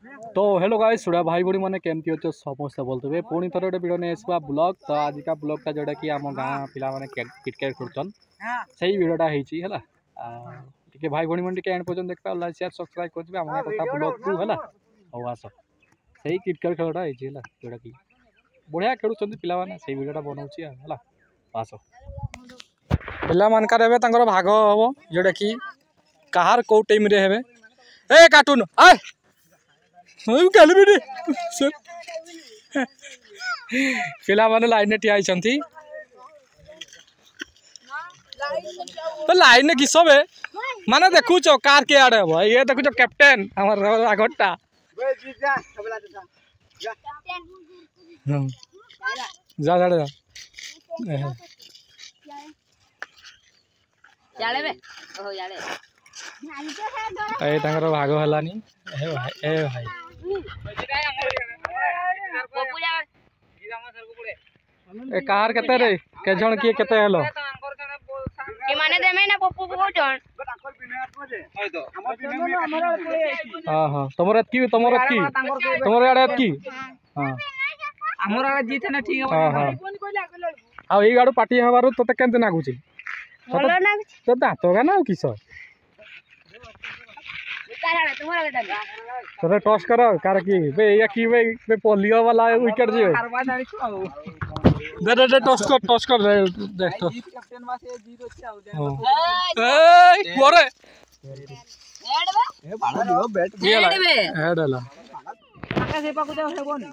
तो hello guys सुड़ा भाई बड़ी मैंने केमती अच्छे समस्या बोलते पुणी थोड़े गोटे भिडियो नहीं आसवा ब्लॉग तो आजिका ब्लॉगटा जोटा कि आम गाँ पिला माने क्रिकेट खेलुन से भिडियोटा है टे भाई भाई मैंने एंड पर्यटन देखा लाइक शेयर सब्सक्राइब करेंगे आम कथा ब्लॉग को है और आस से क्रिकेट खेलटा है जोटा कि बढ़िया खेलुं पिला से भिडियोटा बनाऊँगी है आस पिला मानकार भाग हम जोटा कि कहार कौ टीम रे हेबे ए कार्टून आय पिला माने लाइन ठिया लाइन किस माने देखुच कार के आड़े हम ये देखुच कैप्टेन हमर आगटा जा जा जा याले बे ओ याले ए तांगर भाग हलानी ए भाई ए कार केते रे के जण की केते हेलो के माने देमे ना पप्पू को जण हां हां तमर एतकी तमर याडे एतकी हां हमर आडे जीते ना ठीक हां हां आ ई गाडू पार्टी हवारो तते केनते नागुची बोलो ना तो दांत गा ना किस तोरे टॉस कर कार की बे या की बे पोलियो वाला विकेट जे दे दे टॉस कर दे तो कैप्टन मा से 0 छे आउ ए कोरे हेड बे ए बाड़ा दियो बैट हेड हला आका से पाकु जाओ हेबोनी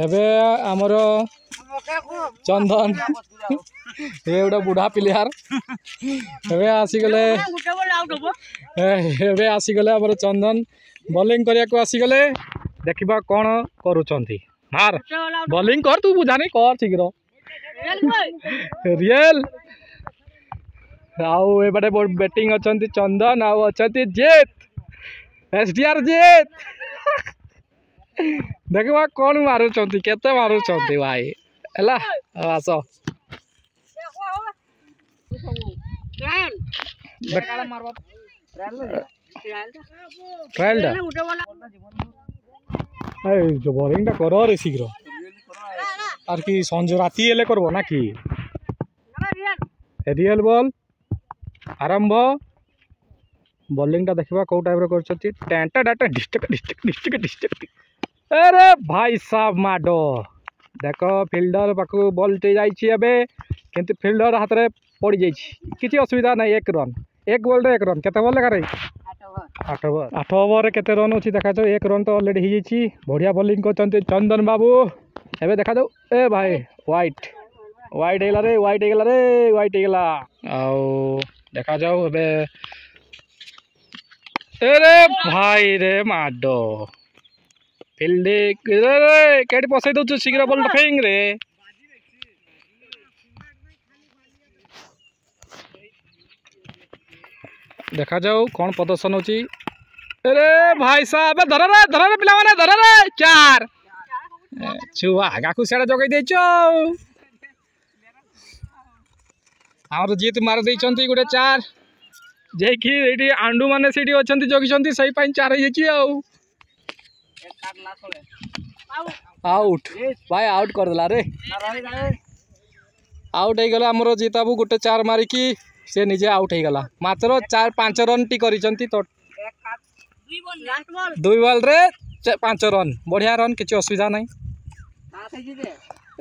एबे हमरो चंदन ये गोटे बुढ़ा प्लेयार एबे आसी गले एबे आसी गले हमर चंदन बॉलिंग करिया को आसी गले देखिबा कोन करूचंती मार बॉलिंग कर तू बुझानी कर शीघ्र रियल आउ एबे बैटिंग अछंती चंदन आउ अछंती जीत एसडीआर जीत देखिबा कोन मारूचंती केते मारूचंती भाई एला आस ट्रायल जो बॉलिंग कर रे शीघ्र आर कि संज राति एले करबो ना कि रियल बॉल आरंभ बॉलिंग टा देखिबा को टाइप रे करछती टेंटा डाटा डिस्ट्रिक्ट अरे भाई साहब माडो देख फिल्डर पाखु बॉल टे जाइछि एबे किंतु फिल्डर हाथ रे पड़ जाइछि किछि असुविधा नहीं एक बॉल रे 1 रन केते बॉल लगा रे 8 ओवर केते रन अछि देखा जो 1 रन तो ऑलरेडी ही जाइछि बढ़िया बॉलिंग करछन्ते चंदन बाबू एबे देखा दो ए भाई वाइट हेगला आउ देखा जाओ एबे अरे भाई रे माडो फील्डिंग रे केडी पसै दउ शीघ्र बॉल फेंग रे देखा जाओ कौन प्रदर्शन होची अरे भाई साहब धर रे पिला माने धर रे 4 छुआ आगा को सेडा जगै देचो और जीत मार देइचंती गुटे 4 जे कि एडी आंडू माने सेडी अछंती जगिचंती सही पाइन 4 हे छी आउट भाई आउट कर देला रे आउट हो गला हमरो जीताबू गुटे 4 मारी की से निजे आउट हो गला मात्र 4-5 रन टी करिसंती तो 2 बॉल रे 5 रन बढ़िया रन किछि असुविधा नहीं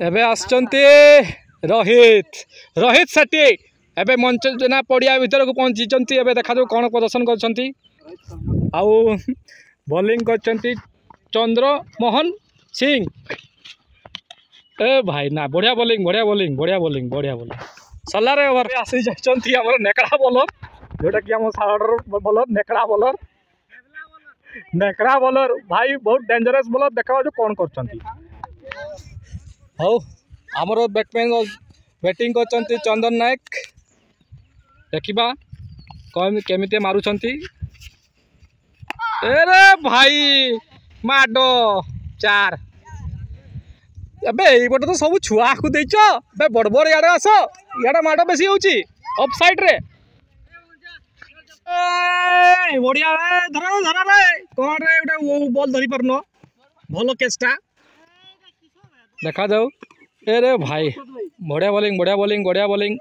एबे आछंती रोहित सेठी एबे मंच जना पड़िया भीतर को पहुंचीचंती एबे देखा जो कोन प्रदर्शन करछंती आउ बॉलिंग करछंती चंद्रमोहन सिंह ए भाई ना बढ़िया बॉलिंग सल्ला रे ओवर आसी जाचंती हमर नेकड़ा बॉलर जोटा कि हम साउंडर बॉलर नेकड़ा बॉलर भाई बहुत डेंजरस बॉलर देखा जो कोन करछंती हौ हमर बैट्समैन बैटिंग करछंती चंदन नायक देखिबा कौन केमिते मारुछंती अरे भाई माडो 4 अबे एबोटे तो सब छुआ को देछ बे बड़ याडे आस याडे माडो बेसी होउची ऑफ साइड रे बढ़िया धर धर रे कौन रे गोटे बॉल धरी पारन भल केसटा देखा जाऊ ए रे भाई बढ़िया बॉलिंग बढ़िया बॉलिंग बढ़िया बॉलिंग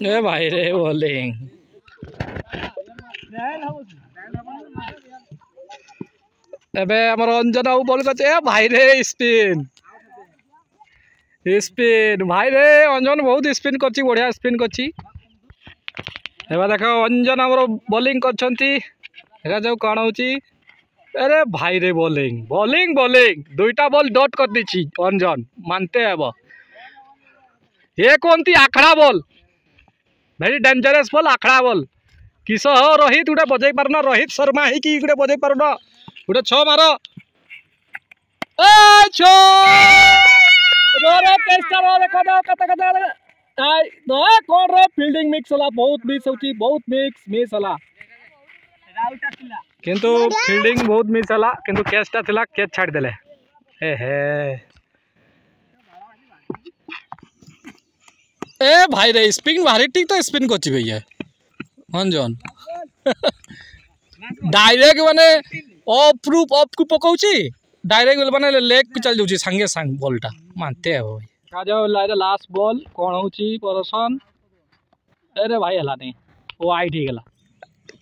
ए भाई रे बॉलिंग एबे हमर अंजन आउ बॉल करछे ए भाई रे स्पिन स्पिन भाई रे अंजन बहुत स्पिन करछि बढ़िया स्पिन करछि एबा देखो अंजन हमर बॉलिंग करछंती देखा जाऊ कोन होछि अरे भाई रे बॉलिंग बॉलिंग बॉलिंग दुईटा बॉल डॉट कर दीची अंजन मानते हेब ये कोनती आखड़ा बॉल वेरी डेंजरस बॉल आखड़ा बॉल किस हो रोहित गोटे बजाई पारन रोहित शर्मा ही कि गोटे बजाई पारन गोटे छ मार ए छ रे टेस्ट रो देखो कत कत आई दो कोन रे फील्डिंग मिक्स होला बहुत मिस होची बहुत मिस होला किंतु फील्डिंग बहुत मिस होला किंतु कैचटा थिला कैच छाड़ देले हे ए भाई रे स्पिन भारी ठीक तो स्पिन करछि भैया अंजन डायरेक्ट माने ऑफ को पकाउछि डायरेक्ट माने लेग पे चल जाउछि संगे संग बॉलटा मानते है भाई का जाओ लास्ट बॉल कोन होछि परसन अरे भाई हला नहीं वो आइट ही गेला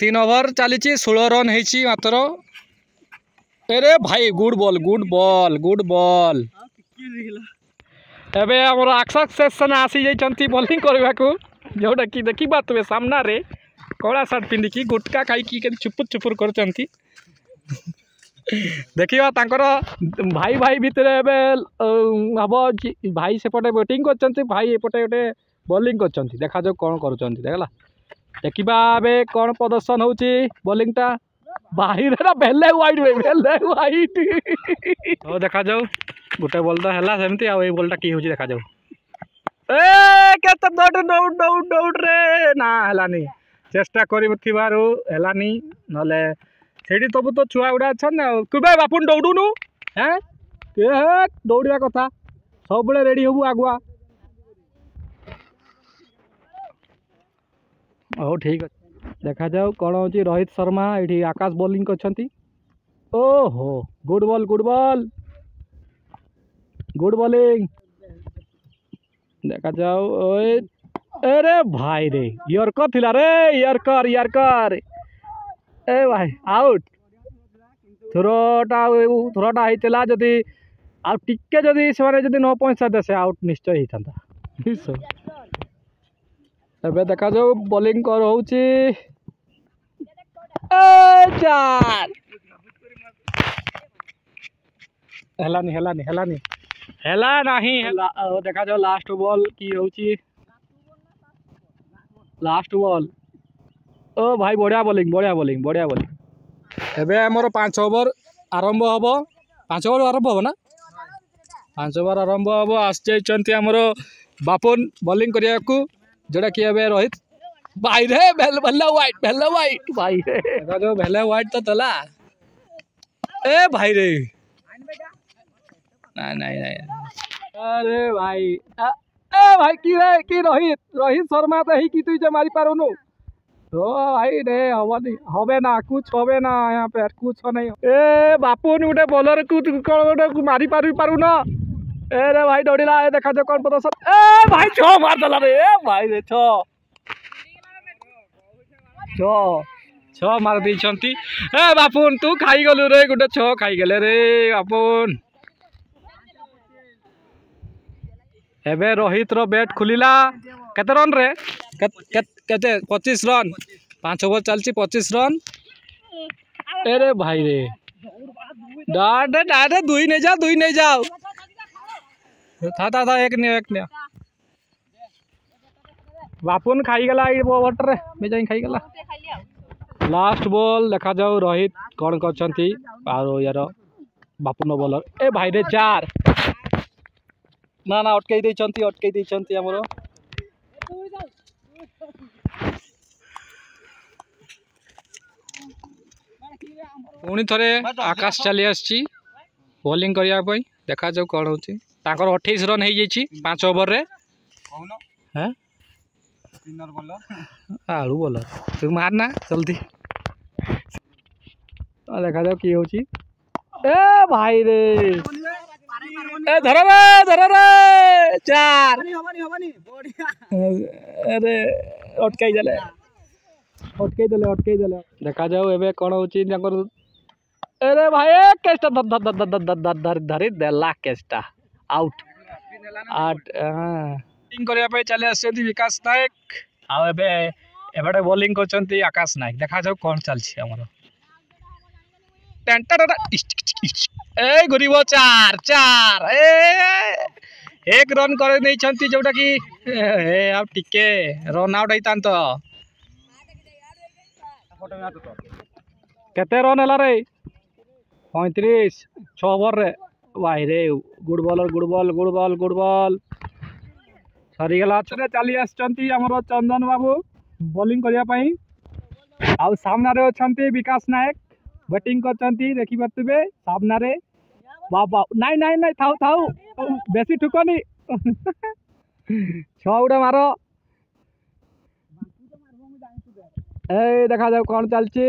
3 ओवर चली 16 रन है मात्र अरे भाई गुड बॉल एबे हमर अक्षक सेशन आसी जाइछंती बॉलिंग करबा को जोटा कि देखिबा तबे सामना रे कला शर्ट पिंदी की गुटका खाई की चुपुर करछंती देखिबा तांकर भाई भाई भितर एबे हबो भाई सेपटे बैटिंग करछंती भाई एपटे गोटे बॉलिंग करछंती देखा जो कोन करछंती देखला देखिबा बे कौन प्रदर्शन होची बॉलिंग टा बाहिर ना भेले वाइड ओ देखा जाऊ गोटे बॉल तो हैला सेमती आ ए बॉलटा की होची देखा जाऊ ए केत दौड़ रे ना हैलानी चेष्टा करिथिबारु हैलानी नले सेठी तबु तो छुआ उडा छन ना कुबे बापुन दौडुनु हैं के दौड़िया कथा सब बळे रेडी होबु आगुआ ओ ठीक है देखा जाऊ कौन हो रोहित शर्मा ये आकाश बॉलिंग करछंती ओहो गुड बॉलिंग देखा जाऊ ओए अरे भाई रे यर्कर थिला रे यर्कर ए भाई आउट थ्रोटा होइतला जदी आ टिके जदी से जदी 9 पैसा देसे आउट निश्चय हिथंता एबे देखा जाऊ बॉलिंग कर होची चार हेला नहीं देखा जाओ लास्ट बॉल की होची लास्ट बॉल ओ भाई बढ़िया बॉलिंग एबे हमर 5 ओवर आरंभ हबो 5 ओवर आरंभ हबो ना 5 ओवर आरंभ हबो आस जाइचंती हमर बापुन बॉलिंग करिया को जोड़ा कि अबे रोहित भाई रे भेला वाइट भाई रे जो भेला वाइट तो तला ए भाई रे नहीं अरे भाई ए भाई की रोहित शर्मा तो ही की तू जे मारी पारुनु तो भाई रे हबे ना कुछ हबे ना यहाँ पे कुछ नहीं ए बापुन गोटे बॉलर को गोटे मारी पारु ना ए रे भाई दौड़िला देखा जो कौन प्रदर्शन ए भाई छो मार दला रे ए भाई रे छो मार दी छंती ए बापुन तू खाई गलु रे गोटे छो खाई गेले रे बापुन एबे रोहित रो बैट खुलिला केते रन रे केते 25 रन 5 ओवर चलची 25 रन अरे भाई रे डाडे दुई नहीं जाओ था एक ने बापुन खाई गला ओवर रे बेजाई खाई गला लास्ट बॉल देखा जाऊ रोहित कौन करछंती आरो यार बापुन बॉलर ए भाई रे 4 ना अटकई देछंती हमरो पुणी थरे आकाश चली आसी बॉलिंग करिया पई देखा जाऊ कौन होची तांकर 28 रन हो जाइए 5 ओवर रे हैं स्पिनर बॉलर आलू बॉलर तू मारना जल्दी देखा जाओ किए होची ए भाई रे ए धर रे 4 हबनी बढ़िया अरे अटकाई देले देखा जाओ एबे कोन होची ताकर अरे भाई केस्टा धरी देला केस्टा आउट आठ बैटिंग करिया पे चले आछथि विकास नायक आ एबे एबे बॉलिंग करछथि आकाश नायक देखा जाओ कोन चलछि हमरो टेंटा ए गरीब 4 ए एक रन करे नहीं छंती जोटा कि ए अब टिके रन आउट होइतान तो केते रन हला रे 35 6 ओवर रे भाई रे गुड बॉल सरी गला छने चली आछंती हमरो चंदन बाबू बॉलिंग करिया पई आ सामना रे अछंती विकास नायक बैटिंग करछंती देखि परतबे सामना रे बाबा नहीं थाऊ बेसी ठुकनी 6 उड़ा मारो ए देखा जाओ कौन चलची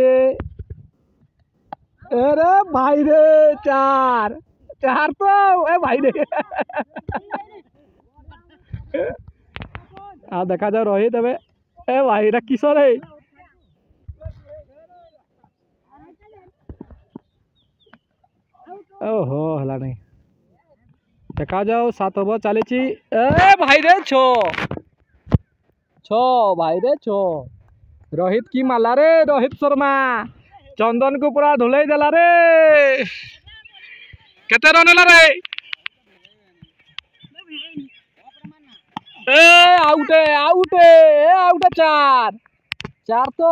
अरे भाई रे 4 तो ए भाई रे आ देखा जाओ रोहित ए भाई रे किशोर है ओहो हला नहीं देखा जाओ 7 ओवर चली ए भाई रे 6 भाई रे 6 रोहित की माला रे रोहित शर्मा चंदन को पूरा धुलाई देला रे केते रन हला रे ए आउट 4 तो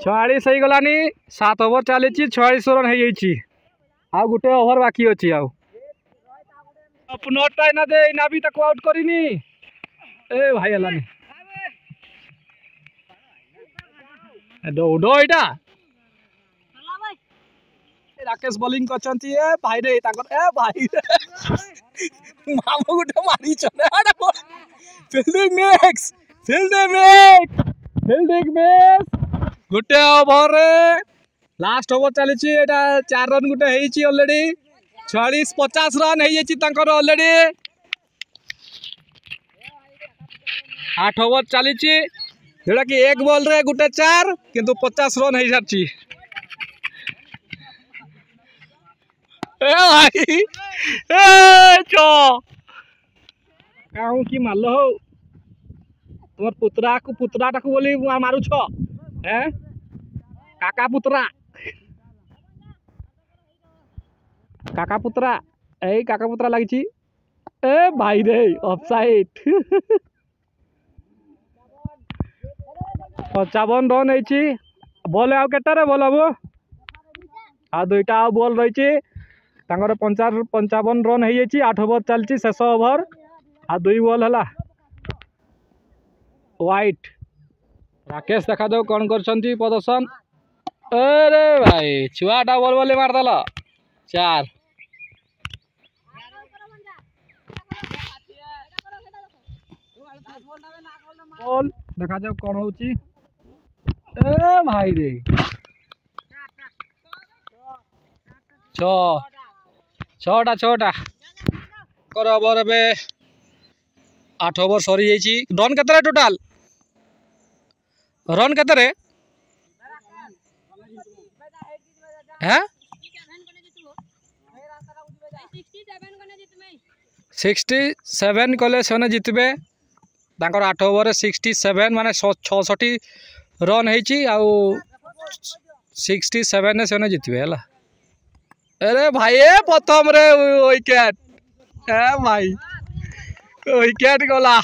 46 हो गलानी 7 ओवर चली 46 रन हो गोटे ओवर बाकी अच्छी अपनोटा ना दे ना भी तक आउट करनी ए भाई हलानी दौड़ एटा राकेश बॉलिंग करछंती ए भाई रे ताकर ए भाई रे मामू गुटे मारी चले आडा फील्डिंग मैच गुटे ओवर रे लास्ट ओवर चली एटा 4 रन गुटे हेची ऑलरेडी 40-50 रन हेची ताकर ऑलरेडी 8 ओवर चली जोड़ा कि एक बॉल रे गुटे 4 किंतु 50 रन हो सारी कि माल हो तुम पुतरा टाक बोली मारुछ काका पुतरा लगी ए भाई रे ऑफसाइड 55 रन होती बॉल आउ केटारे बॉल हम आ 2टा बॉल रही 55 रन हो 8 ओवर चलती शेष ओवर आ 2 बॉल है व्हाइट राकेश देखा दो कौन कर प्रदर्शन अरे भाई छुआटा बॉल बोले मारदेल 4 बॉल देखा जाओ कौन हो भाई रे 6टा कर ओवर ए 8 ओवर सरी जाइए रन केते टोटाल रन केते हैं 67 कले से जितबे 8 ओवर 67 माने 66 रन होती 67 से जितबे है अरे भाई प्रथम रे विकेट ए भाई विकेट गला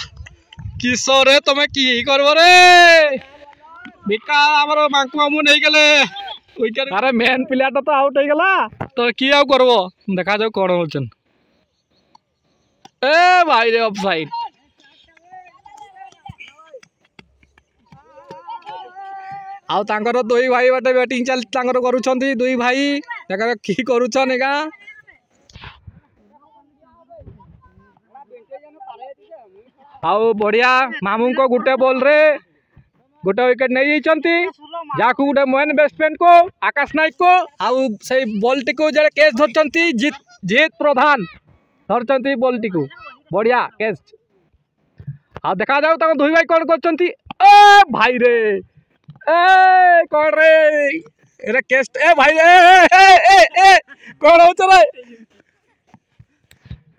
किशोर तुम्हें कि करब रे बिका आमर मांकु मामू नहीं गले विकेट अरे मेन प्लेयर तो आउट हो गला तो कि आउ करब देखा जाओ कौन होचन ए भाई रे ऑफसाइड आउ तांकर 2 भाई बाटे बैटिंग चल तांकर करूछंती 2 भाई ताकर की करूछन एगा आउ बढ़िया मामू को गुटे बॉल रे गोटे विकेट नहीं जाती जाकू गोटे मेन बैट्समैन को आकाश नायक को आउ से बॉल टी को जड़े कैच धरती जीत जीत प्रधान धरती बॉल टी को बढ़िया कैच आ देखा जाऊ तक दुई भाई कौन करछंती ए भाई रे ए कौन रे एरे कैच ए भाई ए कौन हो चले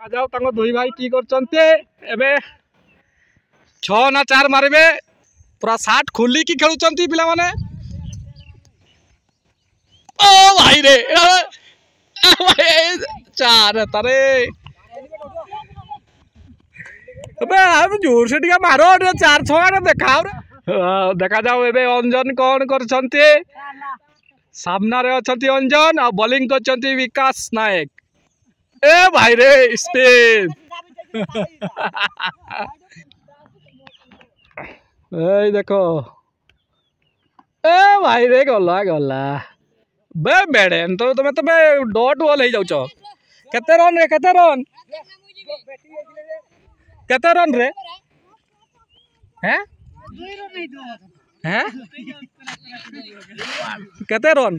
आ जाऊ तक दुई भाई की करछंती एबे 6 ना 4 मारबे पूरा 60 खुली की खेलुचंती पिला माने ओ भाई रे चार तारे अबे हम जोर से टिका मारो 4-6 देखा देखा जाओ एबे अंजन कौन करछंती सामना रे अछंती अंजन आ बॉलिंग करछंती विकास नायक ए भाई रे स्पिन ए देखो ए भाई रे गला गला बे बेड़े तो तुम तबे डॉट बॉल हो जाउछ केते रन रे केते रन रे हैं हैं केते रन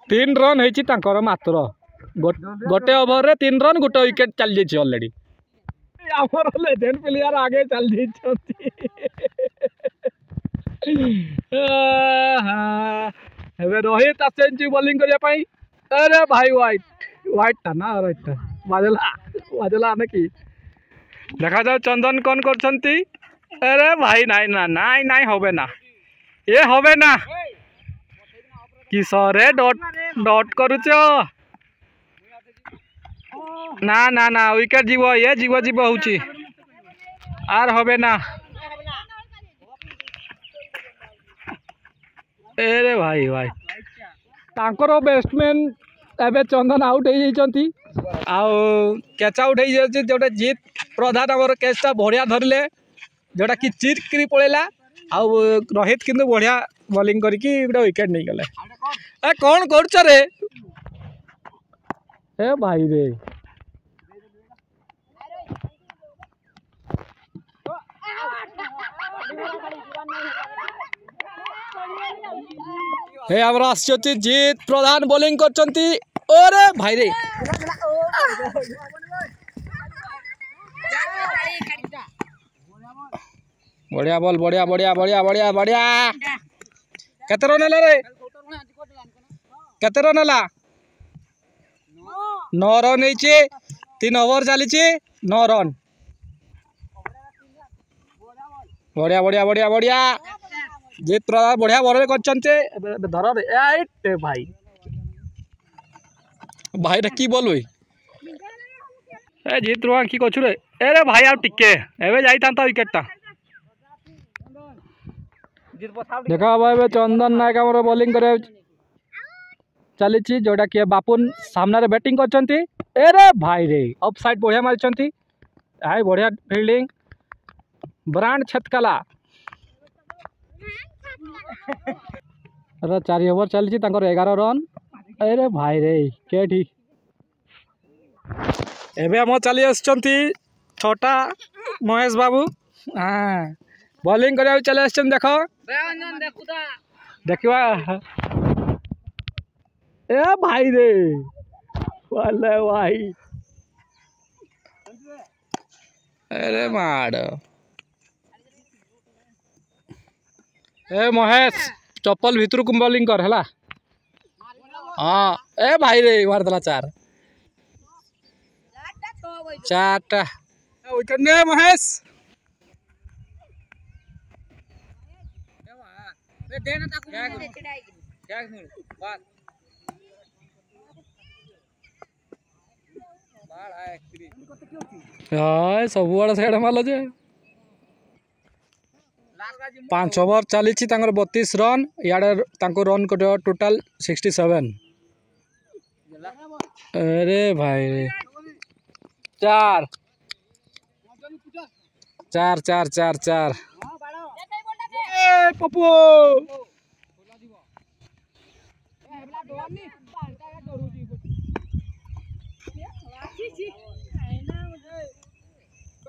3 रन हेची तांकर मात्र गोटे ओवर रे 3 रन गोटे विकेट चल जेछि ऑलरेडी आमर लेजेंड प्लेयर आगे चल जेछथि एबे रोहित आसेंची बॉलिंग करिया पई अरे भाई वाइट था ना राइट बाजला ना कि देखा जाओ चंदन कौन करछंती अरे भाई नाई होबे ना ये होबे ना किसरे डॉट करूछ ना विकेट जीव ये जीव होची आर होबे ना अरे भाई तांकर बैट्समैन एबे चंदन आउट हो जाती कैच आउट हो जाती जोटा जीत प्रधान आम कैचटा बढ़िया धरले जोटा कि चिट करी पड़ेला आउ रोहित किंतु बढ़िया बॉलिंग करके गोटे विकेट नहीं गले ए कौन कर रे ए भाई रे हे हमरा आछी जीत प्रधान बॉलिंग करछंती ओरे भाई रे बढ़िया बॉल बढ़िया केते रन हला रे केते रन हला 9 रन होइछे 3 ओवर चलीछे 9 रन बढ़िया जीत प्रधान बढ़िया बॉल करछंते धर रे ए भाई रे की बोल ए जीत प्रधान की कछु रे अरे भाई आ टिके एबे जाई तांता विकेट ता देखा भाई चंदन नायक आमर बॉलिंग करे चली जोटा कि बापुन सामने रे बैटिंग करछंती अरे भाई रे ऑफ साइड बढ़िया मारिछंती हाय बढ़िया फील्डिंग ब्रांड छतकला अरे 4 ओवर चली 11 रन अरे भाई रे केठी एबे हम चली आछंती छोटा महेश बाबू हाँ बॉलिंग करिया चले आछन देखो देखिवा ए भाई रे वाले भाई अरे माड़ ए महेश चप्पल भितर को बॉलिंग कर हला हाँ ए भाई रे मार दला 4टा विकेट ने महेश सब साइड माल जे 5 ओवर चली 32 रन इे रन कट टोटाल 67 अरे भाई रे 4 पप्पू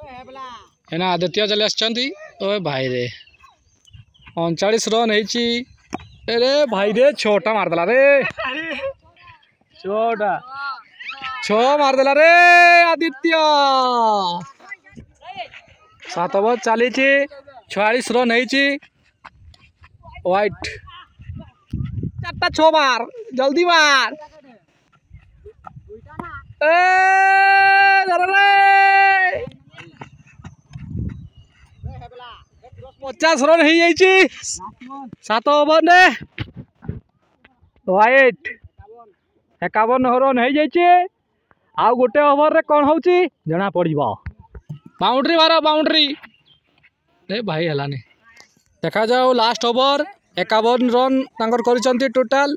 एना आदित्य चले आछंती ओए भाई रे 39 रन हेची अरे भाई रे छोटा मार देला रे छोटा छो मार देला रे आदित्य 7 ओवर चली 46 रन हेची व्हाइट 4टा 6 मार जल्दी मार ए रे 50 रन हो जाइए 7 ओवर ने व्हाइट 51 रन हो जाइए आउ गोटे ओवर रे कौन हो जना पड़ बाउंड्री मार बाउंड्री ए भाई हलानी देखा जाओ लास्ट ओवर 51 रन तांकर करिसंती टोटल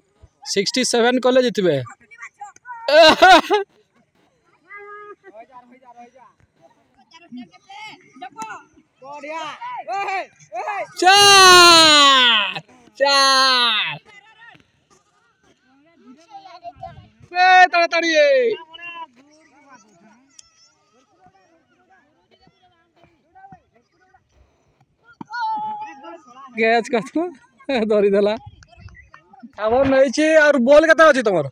67 कले जितबे चार चार ताड़ाताड़ी कैच कर धरी देला खबर नहीं और बॉल केते अछि तमर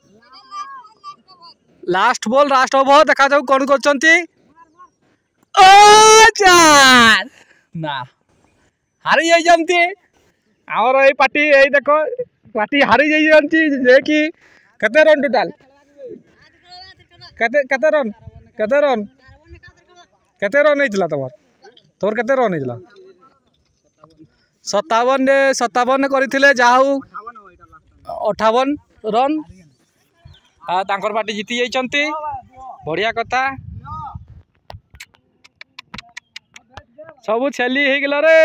लास्ट बॉल लास्ट ओवर देखा जाऊ कौन करचंती ओ चार ना हारी जाई जानती और ए पार्टी ए देखो पार्टी हारी जाई जानती जे कि कते रन टोटल कते कते रन कते रन कते रन हेतला तोर कते रन हेतला 57 करथिले जाहू 58 रन आ तांकर पार्टी जीती जाइचंती बढ़िया कथा सब छेली हे गेला रे।